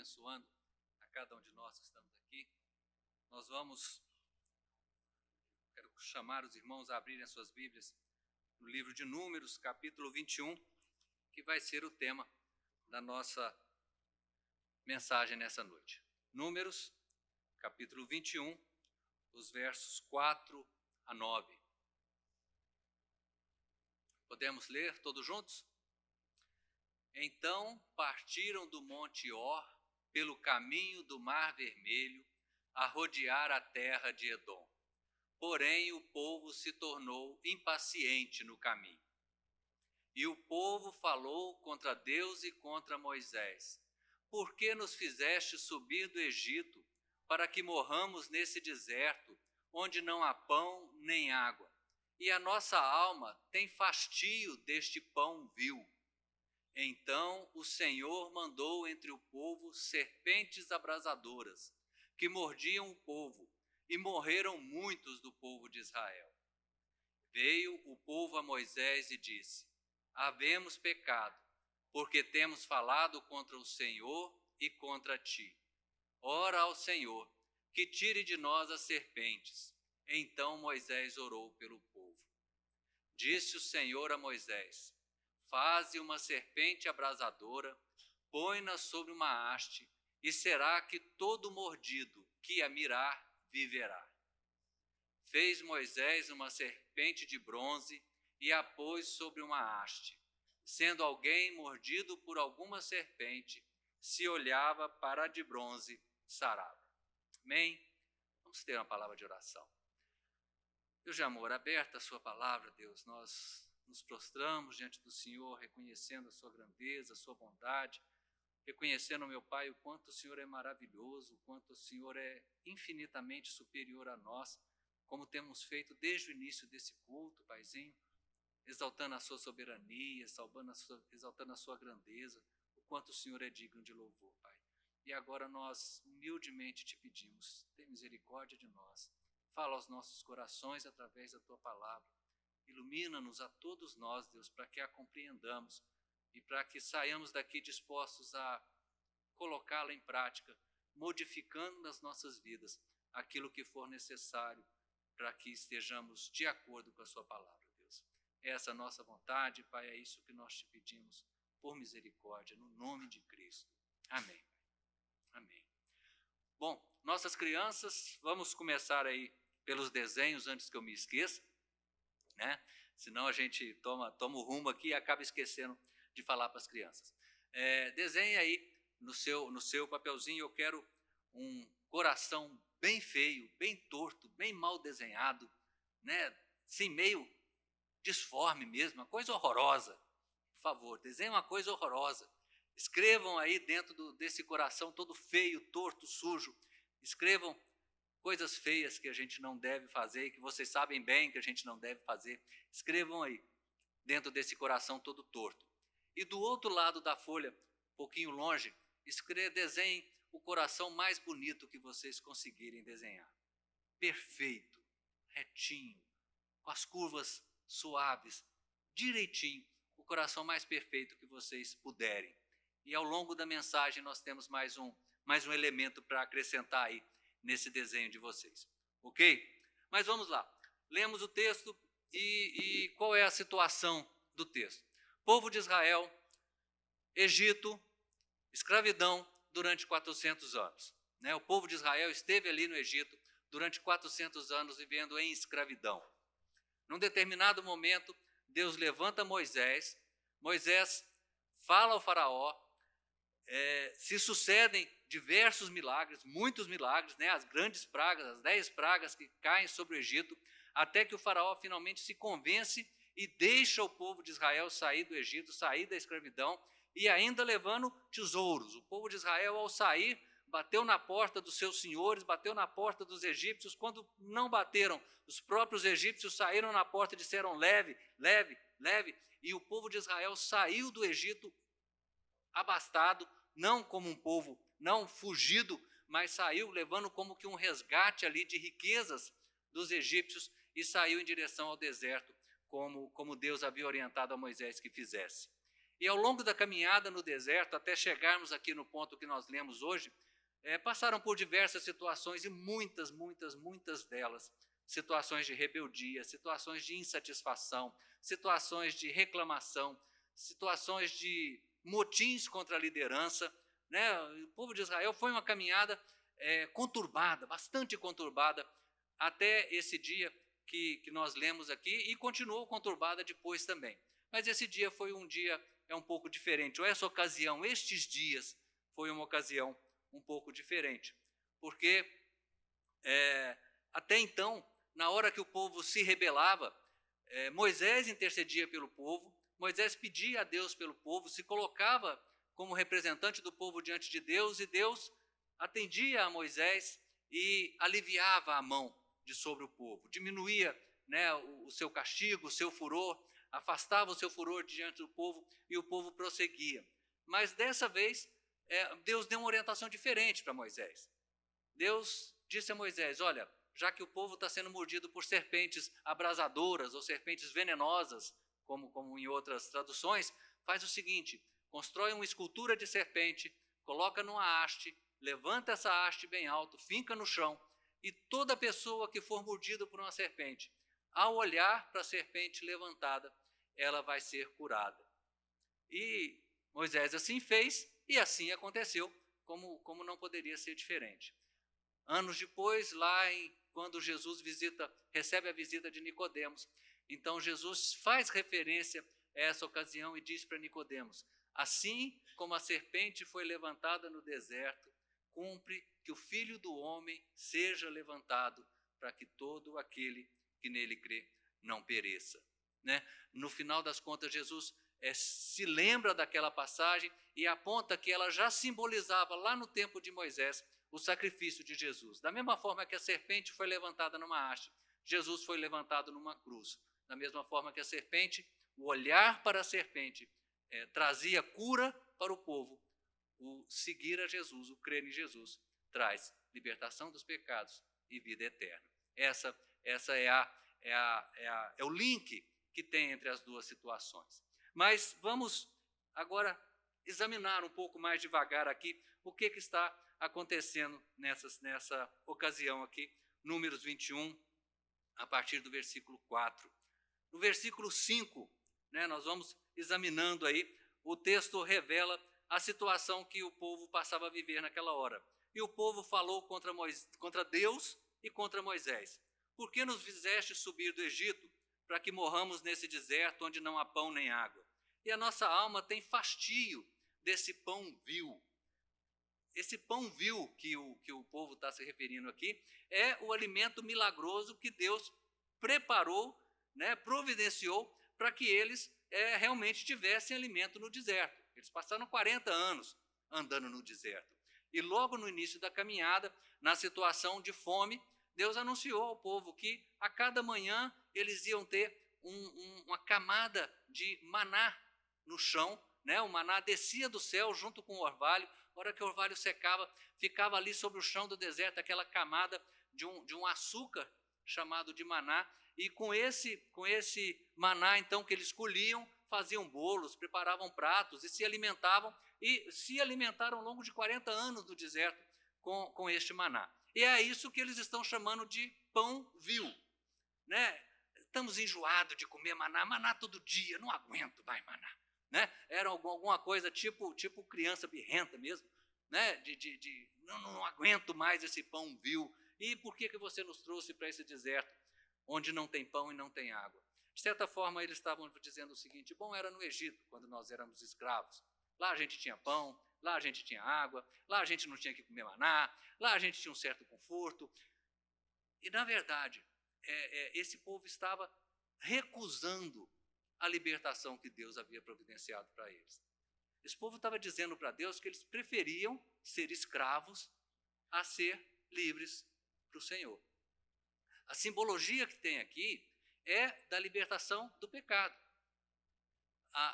abençoando a cada um de nós que estamos aqui. Quero chamar os irmãos a abrirem as suas Bíblias no livro de Números, capítulo 21, que vai ser o tema da nossa mensagem nessa noite. Números, capítulo 21, os versos 4 a 9. Podemos ler todos juntos? Então partiram do Monte Or pelo caminho do Mar Vermelho a rodear a terra de Edom. Porém, o povo se tornou impaciente no caminho. E o povo falou contra Deus e contra Moisés: Por que nos fizeste subir do Egito para que morramos nesse deserto, onde não há pão nem água? E a nossa alma tem fastio deste pão vil. Então o Senhor mandou entre o povo serpentes abrasadoras, que mordiam o povo, e morreram muitos do povo de Israel. Veio o povo a Moisés e disse: Havemos pecado, porque temos falado contra o Senhor e contra ti. Ora ao Senhor, que tire de nós as serpentes. Então Moisés orou pelo povo. Disse o Senhor a Moisés: Faze uma serpente abrasadora, põe-na sobre uma haste, e será que todo mordido que a mirar viverá. Fez Moisés uma serpente de bronze e a pôs sobre uma haste. Sendo alguém mordido por alguma serpente, se olhava para a de bronze, sarava. Amém? Vamos ter uma palavra de oração. Deus de amor, aberta a sua palavra, Deus, nós nos prostramos diante do Senhor, reconhecendo a sua grandeza, a sua bondade, reconhecendo, meu Pai, o quanto o Senhor é maravilhoso, o quanto o Senhor é infinitamente superior a nós, como temos feito desde o início desse culto, Paizinho, exaltando a sua soberania, exaltando a sua grandeza, o quanto o Senhor é digno de louvor, Pai. E agora nós humildemente te pedimos, tem misericórdia de nós, fala aos nossos corações através da tua palavra, ilumina-nos a todos nós, Deus, para que a compreendamos e para que saiamos daqui dispostos a colocá-la em prática, modificando nas nossas vidas aquilo que for necessário para que estejamos de acordo com a sua palavra, Deus. Essa é a nossa vontade, Pai, é isso que nós te pedimos, por misericórdia, no nome de Cristo. Amém. Amém. Bom, nossas crianças, vamos começar aí pelos desenhos antes que eu me esqueça, né? Senão a gente toma o rumo aqui e acaba esquecendo de falar para as crianças. Desenhe aí no seu papelzinho, eu quero um coração bem feio, bem torto, bem mal desenhado, né? Assim, meio disforme mesmo, uma coisa horrorosa. Por favor, desenhe uma coisa horrorosa. Escrevam aí dentro desse coração todo feio, torto, sujo. Escrevam coisas feias que a gente não deve fazer e que vocês sabem bem que a gente não deve fazer. Escrevam aí, dentro desse coração todo torto. E do outro lado da folha, um pouquinho longe, desenhem o coração mais bonito que vocês conseguirem desenhar. Perfeito, retinho, com as curvas suaves, direitinho, o coração mais perfeito que vocês puderem. E ao longo da mensagem nós temos mais um elemento para acrescentar aí nesse desenho de vocês. Ok? Mas vamos lá. Lemos o texto e qual é a situação do texto? Povo de Israel, Egito, escravidão durante 400 anos. Né? O povo de Israel esteve ali no Egito durante 400 anos vivendo em escravidão. Num determinado momento, Deus levanta Moisés, Moisés fala ao faraó, se sucedem diversos milagres, muitos milagres, né? As grandes pragas, as 10 pragas que caem sobre o Egito, até que o faraó finalmente se convence e deixa o povo de Israel sair do Egito, sair da escravidão, e ainda levando tesouros. O povo de Israel, ao sair, bateu na porta dos seus senhores, bateu na porta dos egípcios. Quando não bateram, os próprios egípcios saíram na porta e disseram: leve, leve, leve. E o povo de Israel saiu do Egito abastado, não como um povo, não fugido, mas saiu levando como que um resgate ali de riquezas dos egípcios e saiu em direção ao deserto, como Deus havia orientado a Moisés que fizesse. E ao longo da caminhada no deserto, até chegarmos aqui no ponto que nós lemos hoje, passaram por diversas situações e muitas delas, situações de rebeldia, situações de insatisfação, situações de reclamação, situações de motins contra a liderança, né? O povo de Israel foi uma caminhada conturbada, bastante conturbada, até esse dia que nós lemos aqui, e continuou conturbada depois também. Mas esse dia foi um dia um pouco diferente, ou essa ocasião, estes dias, foi uma ocasião um pouco diferente, porque até então, na hora que o povo se rebelava, Moisés intercedia pelo povo, Moisés pedia a Deus pelo povo, se colocava como representante do povo diante de Deus, e Deus atendia a Moisés e aliviava a mão de sobre o povo, diminuía, né, o seu castigo, o seu furor, afastava o seu furor diante do povo e o povo prosseguia. Mas dessa vez, Deus deu uma orientação diferente para Moisés. Deus disse a Moisés: olha, já que o povo está sendo mordido por serpentes abrasadoras ou serpentes venenosas, como em outras traduções, faz o seguinte: constrói uma escultura de serpente, coloca numa haste, levanta essa haste bem alto, finca no chão, e toda pessoa que for mordida por uma serpente, ao olhar para a serpente levantada, ela vai ser curada. E Moisés assim fez, e assim aconteceu, como não poderia ser diferente. Anos depois, quando Jesus recebe a visita de Nicodemos, então Jesus faz referência a essa ocasião e diz para Nicodemos: assim como a serpente foi levantada no deserto, cumpre que o Filho do Homem seja levantado, para que todo aquele que nele crê não pereça. Né? No final das contas, Jesus se lembra daquela passagem e aponta que ela já simbolizava lá no tempo de Moisés o sacrifício de Jesus. Da mesma forma que a serpente foi levantada numa haste, Jesus foi levantado numa cruz. Da mesma forma que a serpente, o olhar para a serpente trazia cura para o povo, o seguir a Jesus, o crer em Jesus, traz libertação dos pecados e vida eterna. Essa é o link que tem entre as duas situações. Mas vamos agora examinar um pouco mais devagar aqui o que está acontecendo nessa ocasião aqui, Números 21, a partir do versículo 4. No versículo 5, né, nós vamos examinando aí, o texto revela a situação que o povo passava a viver naquela hora. E o povo falou contra Deus e contra Moisés: por que nos fizeste subir do Egito, para que morramos nesse deserto onde não há pão nem água? E a nossa alma tem fastio desse pão vil. Esse pão vil que o povo está se referindo aqui é o alimento milagroso que Deus preparou, né, providenciou para que eles realmente tivessem alimento no deserto. Eles passaram 40 anos andando no deserto. E logo no início da caminhada, na situação de fome, Deus anunciou ao povo que a cada manhã eles iam ter uma camada de maná no chão, né? O maná descia do céu junto com o orvalho. A hora que o orvalho secava, ficava ali sobre o chão do deserto aquela camada de um açúcar chamado de maná. E com esse maná, então, que eles colhiam, faziam bolos, preparavam pratos e se alimentavam ao longo de 40 anos no deserto com este maná. E é isso que eles estão chamando de pão vil. Né? Estamos enjoados de comer maná todo dia, não aguento mais maná. Né? Era alguma coisa tipo criança birrenta mesmo, né? Não aguento mais esse pão vil. E por que você nos trouxe para esse deserto, onde não tem pão e não tem água? De certa forma, eles estavam dizendo o seguinte: bom, era no Egito, quando nós éramos escravos. Lá a gente tinha pão, lá a gente tinha água, lá a gente não tinha que comer maná, lá a gente tinha um certo conforto. E, na verdade, esse povo estava recusando a libertação que Deus havia providenciado para eles. Esse povo estava dizendo para Deus que eles preferiam ser escravos a ser livres para o Senhor. A simbologia que tem aqui é da libertação do pecado.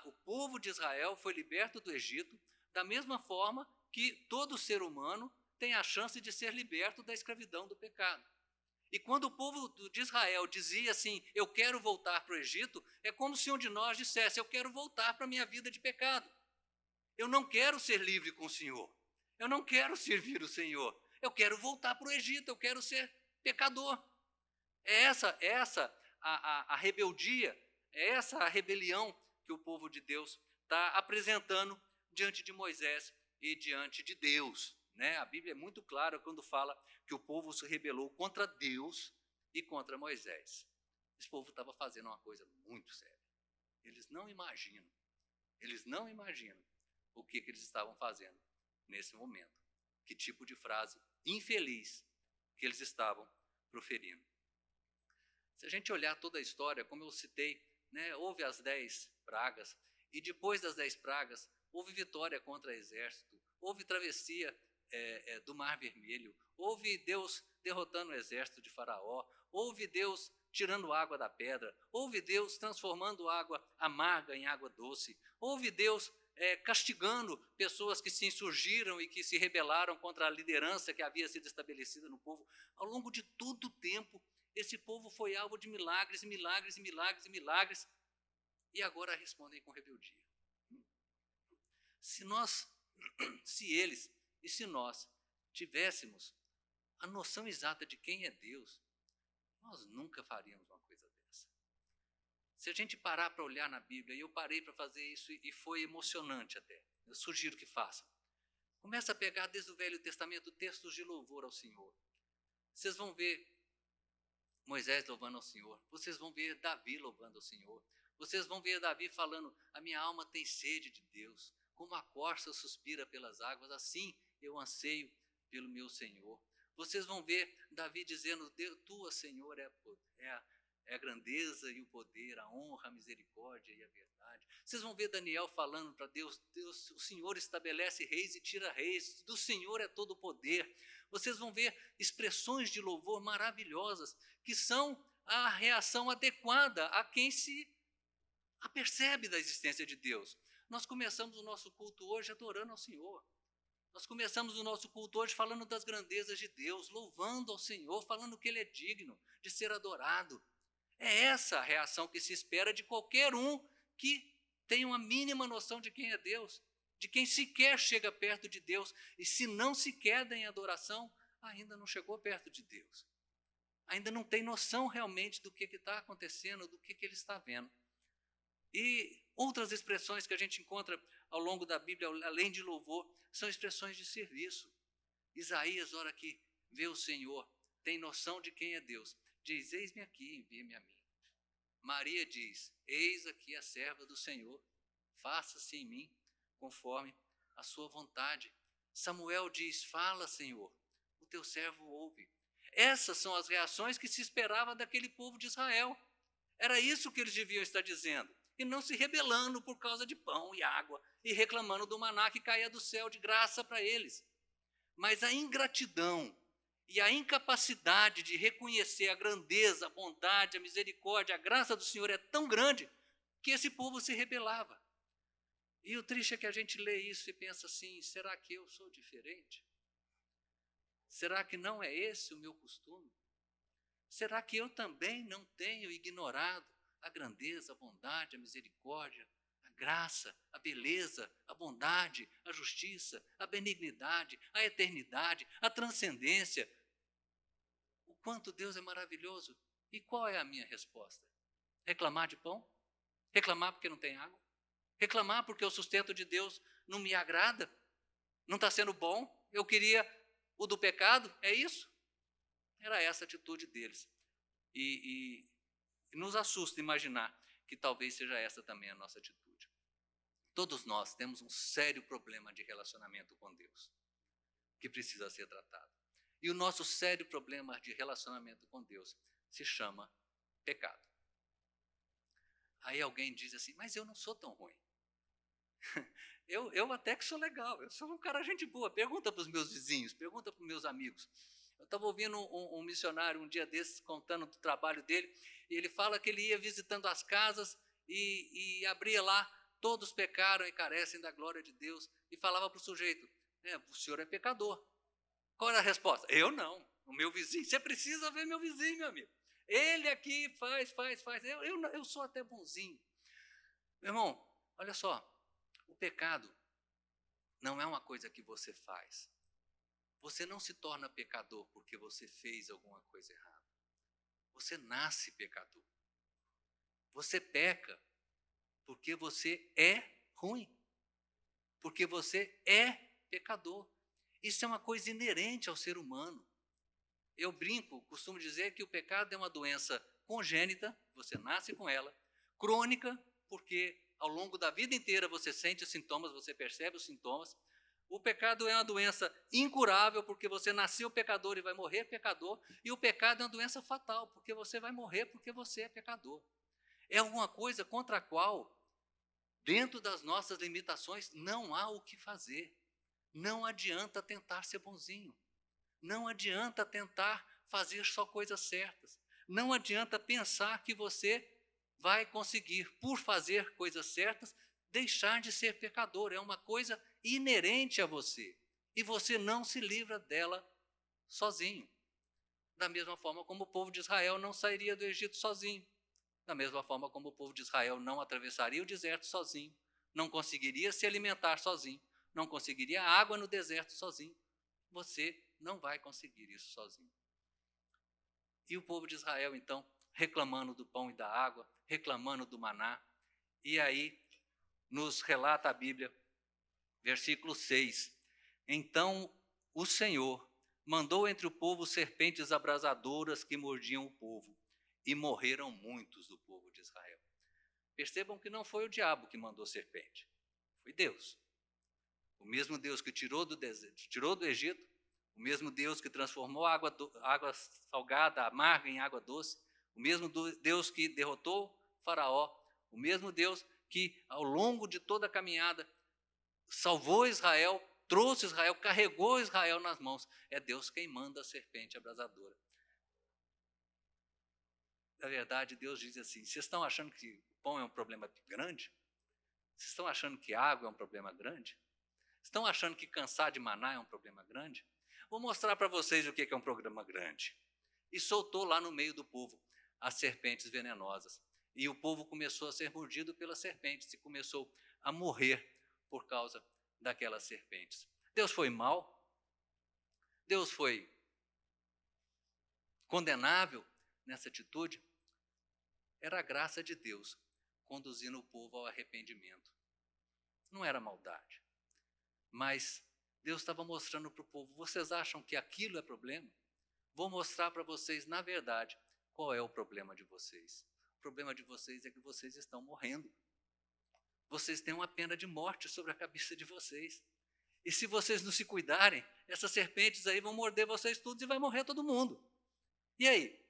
O povo de Israel foi liberto do Egito da mesma forma que todo ser humano tem a chance de ser liberto da escravidão do pecado. E quando o povo de Israel dizia assim, eu quero voltar para o Egito, é como se um de nós dissesse, eu quero voltar para a minha vida de pecado. Eu não quero ser livre com o Senhor. Eu não quero servir o Senhor. Eu quero voltar para o Egito, eu quero ser pecador. É essa a rebeldia, é essa a rebelião que o povo de Deus está apresentando diante de Moisés e diante de Deus. Né? A Bíblia é muito clara quando fala que o povo se rebelou contra Deus e contra Moisés. Esse povo estava fazendo uma coisa muito séria. Eles não imaginam o que eles estavam fazendo nesse momento. Que tipo de frase infeliz que eles estavam proferindo. Se a gente olhar toda a história, como eu citei, né, houve as 10 pragas, e depois das 10 pragas, houve vitória contra o exército, houve travessia do Mar Vermelho, houve Deus derrotando o exército de Faraó, houve Deus tirando água da pedra, houve Deus transformando água amarga em água doce, houve Deus castigando pessoas que se insurgiram e que se rebelaram contra a liderança que havia sido estabelecida no povo. Ao longo de todo o tempo, esse povo foi alvo de milagres, milagres, milagres, milagres, e agora respondem com rebeldia. Se eles e se nós tivéssemos a noção exata de quem é Deus, nós nunca faríamos uma coisa dessa. Se a gente parar para olhar na Bíblia, e eu parei para fazer isso e foi emocionante até, eu sugiro que façam. Começa a pegar desde o Velho Testamento textos de louvor ao Senhor. Vocês vão ver Moisés louvando ao Senhor, vocês vão ver Davi louvando ao Senhor, vocês vão ver Davi falando, a minha alma tem sede de Deus, como a corça suspira pelas águas, assim eu anseio pelo meu Senhor. Vocês vão ver Davi dizendo, tua, Senhor, é a grandeza e o poder, a honra, a misericórdia e a verdade. Vocês vão ver Daniel falando para Deus, o Senhor estabelece reis e tira reis, do Senhor é todo o poder. Vocês vão ver expressões de louvor maravilhosas, que são a reação adequada a quem se apercebe da existência de Deus. Nós começamos o nosso culto hoje adorando ao Senhor. Nós começamos o nosso culto hoje falando das grandezas de Deus, louvando ao Senhor, falando que Ele é digno de ser adorado. É essa a reação que se espera de qualquer um que tenha uma mínima noção de quem é Deus, de quem sequer chega perto de Deus, e se não se queda em adoração, ainda não chegou perto de Deus. Ainda não tem noção realmente do que está acontecendo, do que ele está vendo. E outras expressões que a gente encontra ao longo da Bíblia, além de louvor, são expressões de serviço. Isaías, hora que vê o Senhor, tem noção de quem é Deus, diz, eis-me aqui, envia-me a mim. Maria diz, eis aqui a serva do Senhor, faça-se em mim conforme a sua vontade. Samuel diz, fala, Senhor, o teu servo ouve. Essas são as reações que se esperava daquele povo de Israel. Era isso que eles deviam estar dizendo. E não se rebelando por causa de pão e água, e reclamando do maná que caía do céu de graça para eles. Mas a ingratidão e a incapacidade de reconhecer a grandeza, a bondade, a misericórdia, a graça do Senhor é tão grande que esse povo se rebelava. E o triste é que a gente lê isso e pensa assim, será que eu sou diferente? Será que não é esse o meu costume? Será que eu também não tenho ignorado a grandeza, a bondade, a misericórdia, a graça, a beleza, a bondade, a justiça, a benignidade, a eternidade, a transcendência? O quanto Deus é maravilhoso. E qual é a minha resposta? Reclamar de pão? Reclamar porque não tem água? Reclamar porque o sustento de Deus não me agrada? Não está sendo bom? Eu queria o do pecado? É isso? Era essa a atitude deles. E nos assusta imaginar que talvez seja essa também a nossa atitude. Todos nós temos um sério problema de relacionamento com Deus, que precisa ser tratado. E o nosso sério problema de relacionamento com Deus se chama pecado. Aí alguém diz assim, mas eu não sou tão ruim. Eu até que sou legal, eu sou um cara gente boa. Pergunta para os meus vizinhos, pergunta para os meus amigos. Eu estava ouvindo um missionário um dia desses contando do trabalho dele, e ele fala que ele ia visitando as casas e abria lá, todos pecaram e carecem da glória de Deus, e falava para o sujeito, o senhor é pecador. Qual era a resposta? Eu não. o meu vizinho. Você precisa ver meu vizinho, meu amigo. Ele aqui faz. Eu sou até bonzinho. Meu irmão, olha só, o pecado não é uma coisa que você faz. Você não se torna pecador porque você fez alguma coisa errada. Você nasce pecador. Você peca porque você é ruim. Porque você é pecador. Isso é uma coisa inerente ao ser humano. Eu brinco, costumo dizer que o pecado é uma doença congênita, você nasce com ela, crônica, porque ao longo da vida inteira você sente os sintomas, você percebe os sintomas. O pecado é uma doença incurável, porque você nasceu pecador e vai morrer pecador. E o pecado é uma doença fatal, porque você vai morrer porque você é pecador. É alguma coisa contra a qual, dentro das nossas limitações, não há o que fazer. Não adianta tentar ser bonzinho. Não adianta tentar fazer só coisas certas. Não adianta pensar que você vai conseguir, por fazer coisas certas, deixar de ser pecador. É uma coisa inerente a você. E você não se livra dela sozinho. Da mesma forma como o povo de Israel não sairia do Egito sozinho. Da mesma forma como o povo de Israel não atravessaria o deserto sozinho. Não conseguiria se alimentar sozinho. Não conseguiria água no deserto sozinho. Você não vai conseguir isso sozinho. E o povo de Israel, então, reclamando do pão e da água, reclamando do maná. E aí nos relata a Bíblia, versículo 6. Então o Senhor mandou entre o povo serpentes abrasadoras que mordiam o povo, e morreram muitos do povo de Israel. Percebam que não foi o diabo que mandou serpente, foi Deus. O mesmo Deus que tirou do Egito, o mesmo Deus que transformou a água salgada, amarga, em água doce, o mesmo Deus que derrotou Faraó, o mesmo Deus que, ao longo de toda a caminhada, salvou Israel, trouxe Israel, carregou Israel nas mãos. É Deus quem manda a serpente abrasadora. Na verdade, Deus diz assim: vocês estão achando que o pão é um problema grande? Vocês estão achando que água é um problema grande? Estão achando que cansar de maná é um problema grande? Vou mostrar para vocês o que é um problema grande. E soltou lá no meio do povo as serpentes venenosas. E o povo começou a ser mordido pelas serpentes e começou a morrer por causa daquelas serpentes. Deus foi mau? Deus foi condenável nessa atitude? Era a graça de Deus conduzindo o povo ao arrependimento. Não era maldade. Mas Deus estava mostrando para o povo: vocês acham que aquilo é problema? Vou mostrar para vocês, na verdade, qual é o problema de vocês. O problema de vocês é que vocês estão morrendo. Vocês têm uma pena de morte sobre a cabeça de vocês. E se vocês não se cuidarem, essas serpentes aí vão morder vocês todos e vai morrer todo mundo. E aí?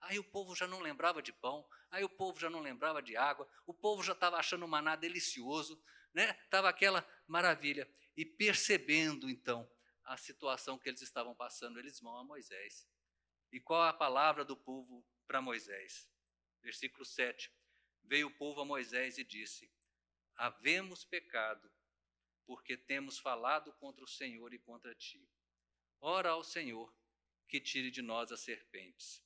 Aí o povo já não lembrava de pão, aí o povo já não lembrava de água, o povo já estava achando o maná delicioso, né? Estava aquela maravilha. E percebendo, então, a situação que eles estavam passando, eles vão a Moisés. E qual a palavra do povo para Moisés? Versículo 7. Veio o povo a Moisés e disse: havemos pecado, porque temos falado contra o Senhor e contra ti. Ora ao Senhor, que tire de nós as serpentes.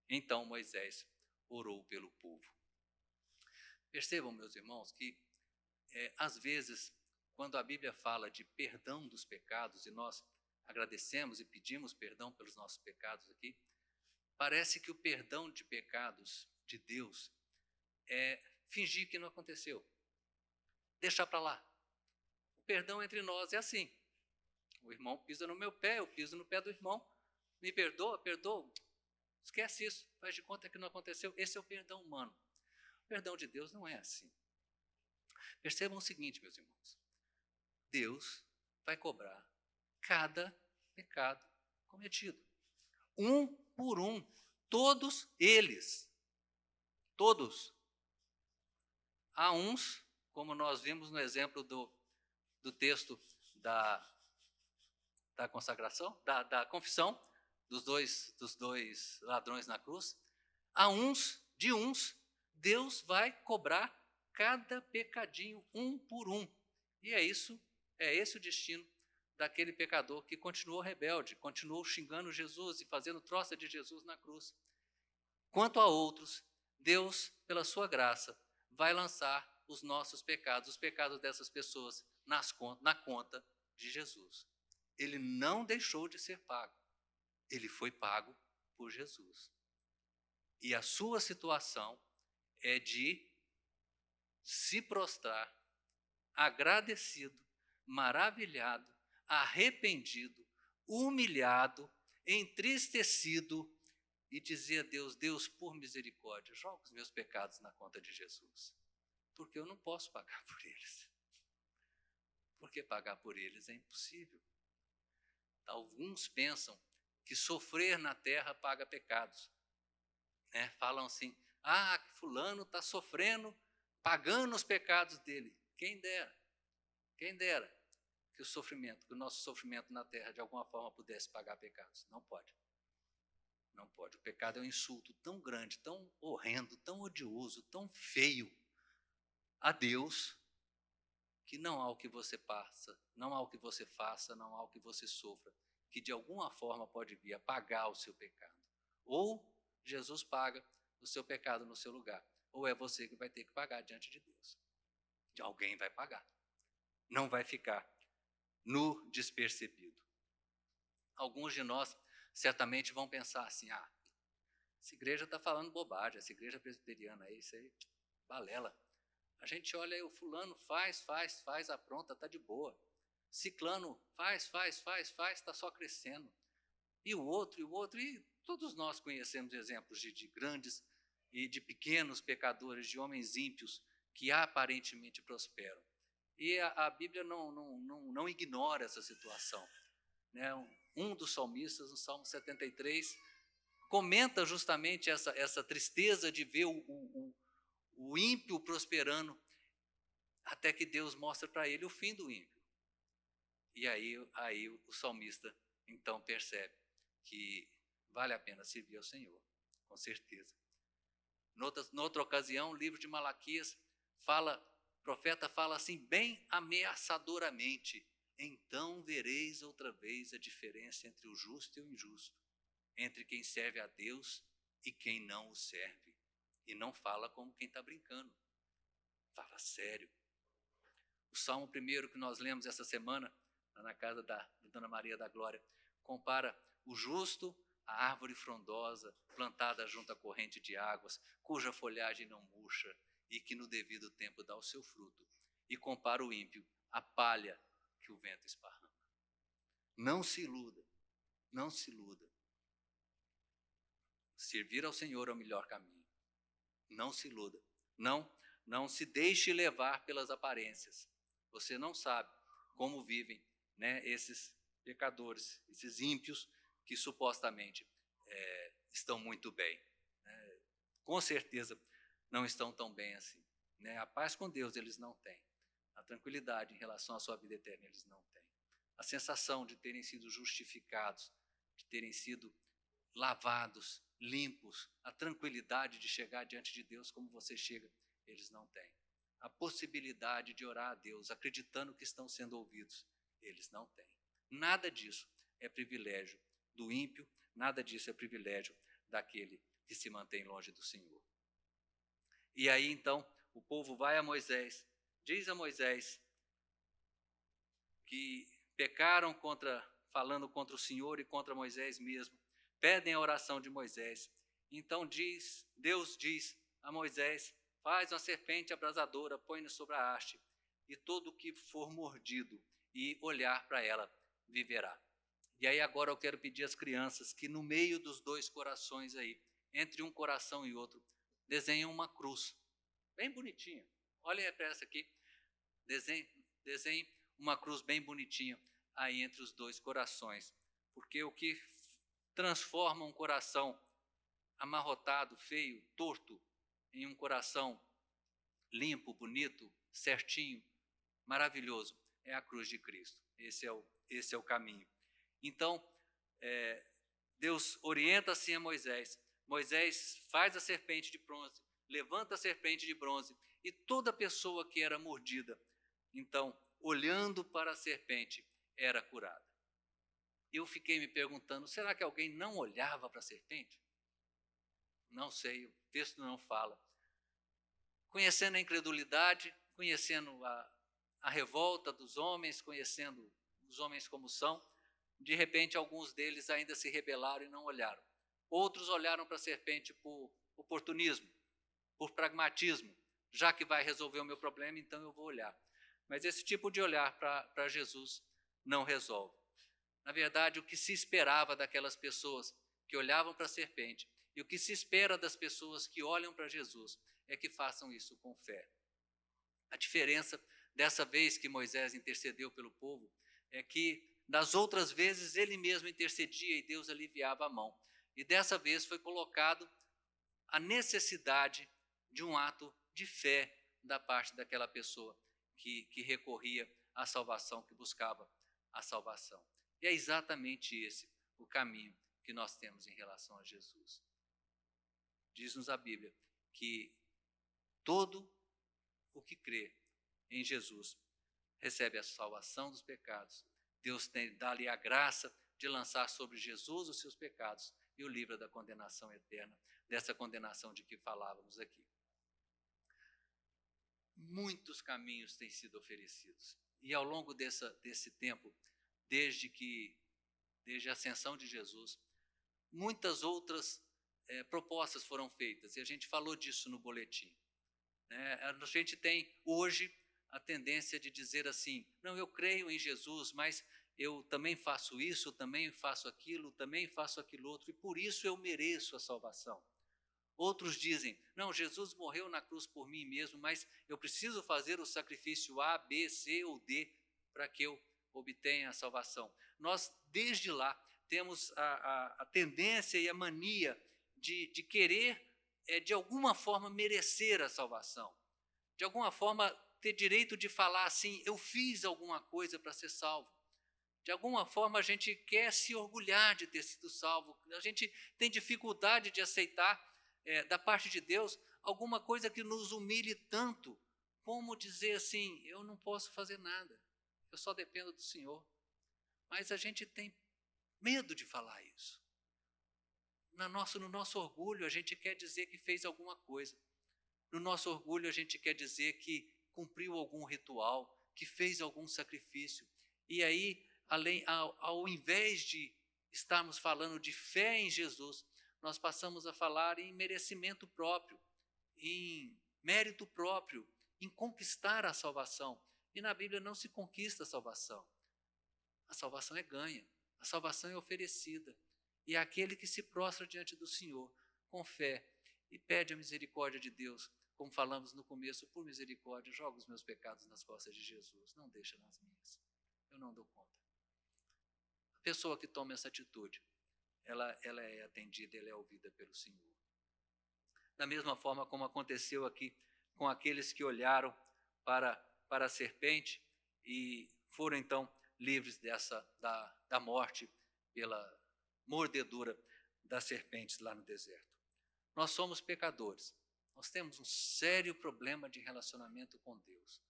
Então Moisés orou pelo povo. Percebam, meus irmãos, que às vezes, quando a Bíblia fala de perdão dos pecados, e nós agradecemos e pedimos perdão pelos nossos pecados aqui, parece que o perdão de pecados de Deus é fingir que não aconteceu. Deixar para lá. O perdão entre nós é assim. O irmão pisa no meu pé, eu piso no pé do irmão. Me perdoa, perdoa. Esquece isso, faz de conta que não aconteceu. Esse é o perdão humano. O perdão de Deus não é assim. Percebam o seguinte, meus irmãos. Deus vai cobrar cada pecado cometido. Um por um. Todos eles. Todos. Há uns, como nós vimos no exemplo do texto da consagração, da confissão, dos dois ladrões na cruz, de uns, Deus vai cobrar cada pecadinho um por um. E é esse o destino daquele pecador que continuou rebelde, continuou xingando Jesus e fazendo troça de Jesus na cruz. Quanto a outros, Deus, pela sua graça, vai lançar os nossos pecados, os pecados dessas pessoas, na conta de Jesus. Ele não deixou de ser pago. Ele foi pago por Jesus. E a sua situação é de se prostrar, agradecido, maravilhado, arrependido, humilhado, entristecido, e dizer a Deus: Deus, por misericórdia, joga os meus pecados na conta de Jesus, porque eu não posso pagar por eles. Porque pagar por eles é impossível. Alguns pensam que sofrer na terra paga pecados. Falam assim: que fulano está sofrendo, pagando os pecados dele. Quem dera que o nosso sofrimento na terra de alguma forma pudesse pagar pecados. Não pode. Não pode. O pecado é um insulto tão grande, tão horrendo, tão odioso, tão feio a Deus, que não há o que você passa, não há o que você faça, não há o que você sofra, que de alguma forma pode vir a pagar o seu pecado. Ou Jesus paga o seu pecado no seu lugar, ou é você que vai ter que pagar diante de Deus. Alguém vai pagar. Não vai ficar no despercebido. Alguns de nós certamente vão pensar assim: essa igreja está falando bobagem, essa igreja presbiteriana aí, isso aí, balela. A gente olha aí, o fulano faz, apronta, está de boa. Ciclano faz, está só crescendo. E o outro, e todos nós conhecemos exemplos de grandes e de pequenos pecadores, de homens ímpios que aparentemente prosperam. E a Bíblia não ignora essa situação. Um dos salmistas, no Salmo 73, comenta justamente essa tristeza de ver o ímpio prosperando, até que Deus mostra para ele o fim do ímpio. E aí o salmista então percebe que vale a pena servir ao Senhor, com certeza. Noutra ocasião, o livro de Malaquias o profeta fala assim, bem ameaçadoramente: então vereis outra vez a diferença entre o justo e o injusto, entre quem serve a Deus e quem não o serve. E não fala como quem está brincando, fala sério. O Salmo 1 que nós lemos essa semana, na casa da Dona Maria da Glória, compara o justo à árvore frondosa, plantada junto à corrente de águas, cuja folhagem não murcha e que no devido tempo dá o seu fruto. E compara o ímpio à palha que o vento esparrama. Não se iluda, não se iluda. Servir ao Senhor é o melhor caminho. Não se iluda. Não se deixe levar pelas aparências. Você não sabe como vivem, esses pecadores, esses ímpios que supostamente estão muito bem. Com certeza não estão tão bem assim. A paz com Deus eles não têm. A tranquilidade em relação à sua vida eterna eles não têm. A sensação de terem sido justificados, de terem sido lavados, limpos, a tranquilidade de chegar diante de Deus como você chega, eles não têm. A possibilidade de orar a Deus, acreditando que estão sendo ouvidos, eles não têm. Nada disso é privilégio do ímpio, nada disso é privilégio daquele que se mantém longe do Senhor. E aí então o povo vai a Moisés, diz a Moisés que pecaram falando contra o Senhor e contra Moisés mesmo, pedem a oração de Moisés. Então Deus diz a Moisés: faz uma serpente abrasadora, põe-na sobre a haste, e todo o que for mordido e olhar para ela viverá. E aí agora eu quero pedir às crianças que no meio dos dois corações aí, entre um coração e outro, desenhem uma cruz, bem bonitinha. Olhem para essa aqui, desenhem uma cruz bem bonitinha aí entre os dois corações, porque o que transforma um coração amarrotado, feio, torto, em um coração limpo, bonito, certinho, maravilhoso, é a cruz de Cristo. Esse é o caminho. Então, Deus orienta assim a Moisés. Moisés faz a serpente de bronze, levanta a serpente de bronze, e toda pessoa que era mordida, então, olhando para a serpente era curada. Eu fiquei me perguntando, será que alguém não olhava para a serpente? Não sei, o texto não fala. Conhecendo a incredulidade, conhecendo a revolta dos homens, conhecendo os homens como são, de repente alguns deles ainda se rebelaram e não olharam. Outros olharam para a serpente por oportunismo, por pragmatismo. Já que vai resolver o meu problema, então eu vou olhar. Mas esse tipo de olhar para Jesus não resolve. Na verdade, o que se esperava daquelas pessoas que olhavam para a serpente e o que se espera das pessoas que olham para Jesus é que façam isso com fé. A diferença dessa vez que Moisés intercedeu pelo povo é que das outras vezes ele mesmo intercedia e Deus aliviava a mão. E dessa vez foi colocado a necessidade de um ato de fé da parte daquela pessoa que recorria à salvação, que buscava a salvação. E é exatamente esse o caminho que nós temos em relação a Jesus. Diz-nos a Bíblia que todo o que crê em Jesus recebe a salvação dos pecados. Deus dá-lhe a graça de lançar sobre Jesus os seus pecados e o livra da condenação eterna, dessa condenação de que falávamos aqui. Muitos caminhos têm sido oferecidos. E ao longo desse tempo, desde a ascensão de Jesus, muitas outras propostas foram feitas, e a gente falou disso no boletim. A gente tem hoje a tendência de dizer assim, não, eu creio em Jesus, mas eu também faço isso, também faço aquilo outro, e por isso eu mereço a salvação. Outros dizem, não, Jesus morreu na cruz por mim mesmo, mas eu preciso fazer o sacrifício A, B, C ou D para que eu obtenha a salvação. Nós, desde lá, temos a tendência e a mania de querer, de alguma forma, merecer a salvação. De alguma forma, ter direito de falar assim, eu fiz alguma coisa para ser salvo. De alguma forma, a gente quer se orgulhar de ter sido salvo. A gente tem dificuldade de aceitar, da parte de Deus, alguma coisa que nos humilhe tanto, como dizer assim, eu não posso fazer nada, eu só dependo do Senhor. Mas a gente tem medo de falar isso. No nosso orgulho, a gente quer dizer que fez alguma coisa. No nosso orgulho, a gente quer dizer que cumpriu algum ritual, que fez algum sacrifício. E aí, ao invés de estarmos falando de fé em Jesus, nós passamos a falar em merecimento próprio, em mérito próprio, em conquistar a salvação. E na Bíblia não se conquista a salvação. A salvação é ganha, a salvação é oferecida. E é aquele que se prostra diante do Senhor, com fé, e pede a misericórdia de Deus, como falamos no começo, por misericórdia, joga os meus pecados nas costas de Jesus, não deixa nas minhas, eu não dou conta. A pessoa que toma essa atitude, ela é atendida, ela é ouvida pelo Senhor. Da mesma forma como aconteceu aqui com aqueles que olharam para a serpente e foram então livres da morte pela mordedura das serpentes lá no deserto. Nós somos pecadores, nós temos um sério problema de relacionamento com Deus,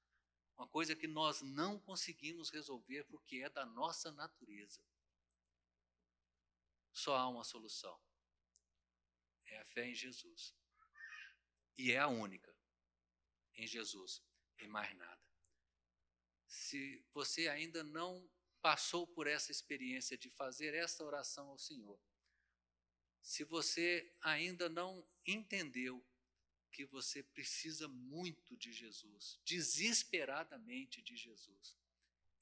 uma coisa que nós não conseguimos resolver porque é da nossa natureza. Só há uma solução, é a fé em Jesus, e é a única, em Jesus, e mais nada. Se você ainda não passou por essa experiência de fazer essa oração ao Senhor, se você ainda não entendeu que você precisa muito de Jesus, desesperadamente de Jesus,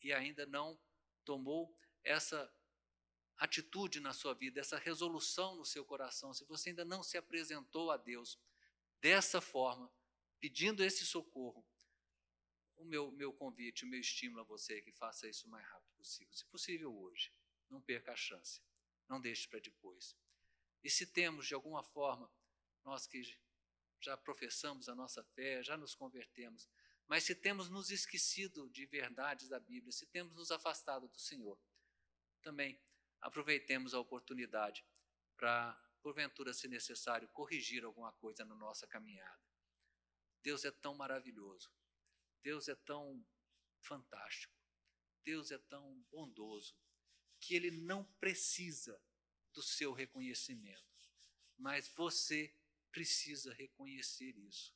e ainda não tomou essa atitude na sua vida, essa resolução no seu coração, se você ainda não se apresentou a Deus dessa forma, pedindo esse socorro, o meu convite, o meu estímulo a você é que faça isso o mais rápido possível. Se possível hoje, não perca a chance, não deixe para depois. E se temos de alguma forma, nós que já professamos a nossa fé, já nos convertemos, mas se temos nos esquecido de verdades da Bíblia, se temos nos afastado do Senhor, também aproveitemos a oportunidade para, porventura, se necessário, corrigir alguma coisa na nossa caminhada. Deus é tão maravilhoso, Deus é tão fantástico, Deus é tão bondoso que Ele não precisa do seu reconhecimento, mas você precisa reconhecer isso.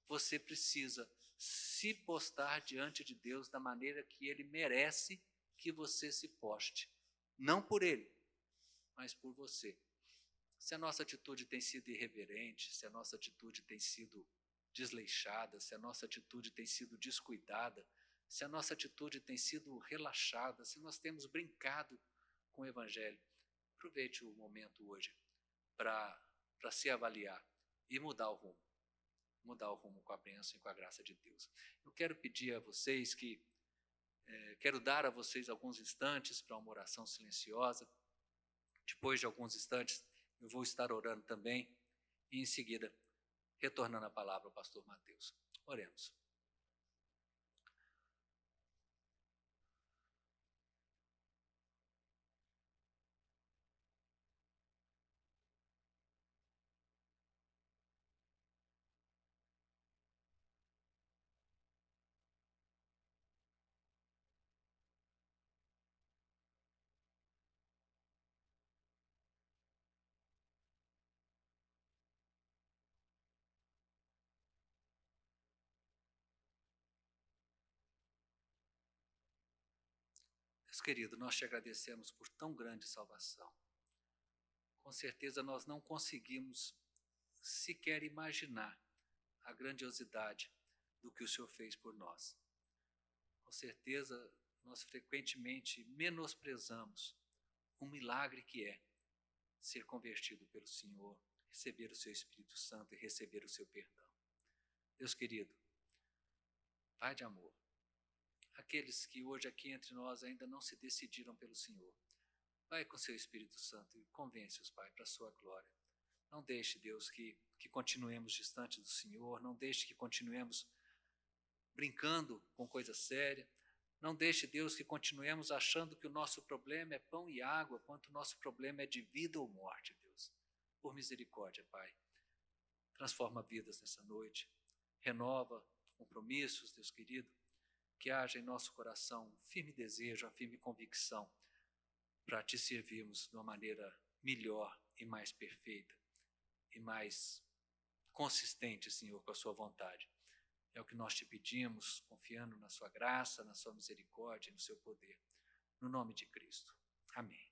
Você precisa se postar diante de Deus da maneira que Ele merece que você se poste. Não por Ele, mas por você. Se a nossa atitude tem sido irreverente, se a nossa atitude tem sido desleixada, se a nossa atitude tem sido descuidada, se a nossa atitude tem sido relaxada, se nós temos brincado com o Evangelho, aproveite o momento hoje para se avaliar e mudar o rumo com a bênção e com a graça de Deus. Eu quero pedir a vocês quero dar a vocês alguns instantes para uma oração silenciosa. Depois de alguns instantes, eu vou estar orando também e em seguida retornando a palavra ao pastor Mateus. Oremos. Deus querido, nós te agradecemos por tão grande salvação. Com certeza nós não conseguimos sequer imaginar a grandiosidade do que o Senhor fez por nós. Com certeza nós frequentemente menosprezamos um milagre que é ser convertido pelo Senhor, receber o seu Espírito Santo e receber o seu perdão. Deus querido, Pai de amor, aqueles que hoje aqui entre nós ainda não se decidiram pelo Senhor, vai com seu Espírito Santo e convence-os, Pai, para a sua glória. Não deixe, Deus, que continuemos distante do Senhor, não deixe que continuemos brincando com coisa séria, não deixe, Deus, que continuemos achando que o nosso problema é pão e água, quanto o nosso problema é de vida ou morte, Deus. Por misericórdia, Pai, transforma vidas nessa noite, renova compromissos, Deus querido, que haja em nosso coração um firme desejo, uma firme convicção para te servirmos de uma maneira melhor e mais perfeita e mais consistente, Senhor, com a sua vontade. É o que nós te pedimos, confiando na sua graça, na sua misericórdia e no seu poder. No nome de Cristo. Amém.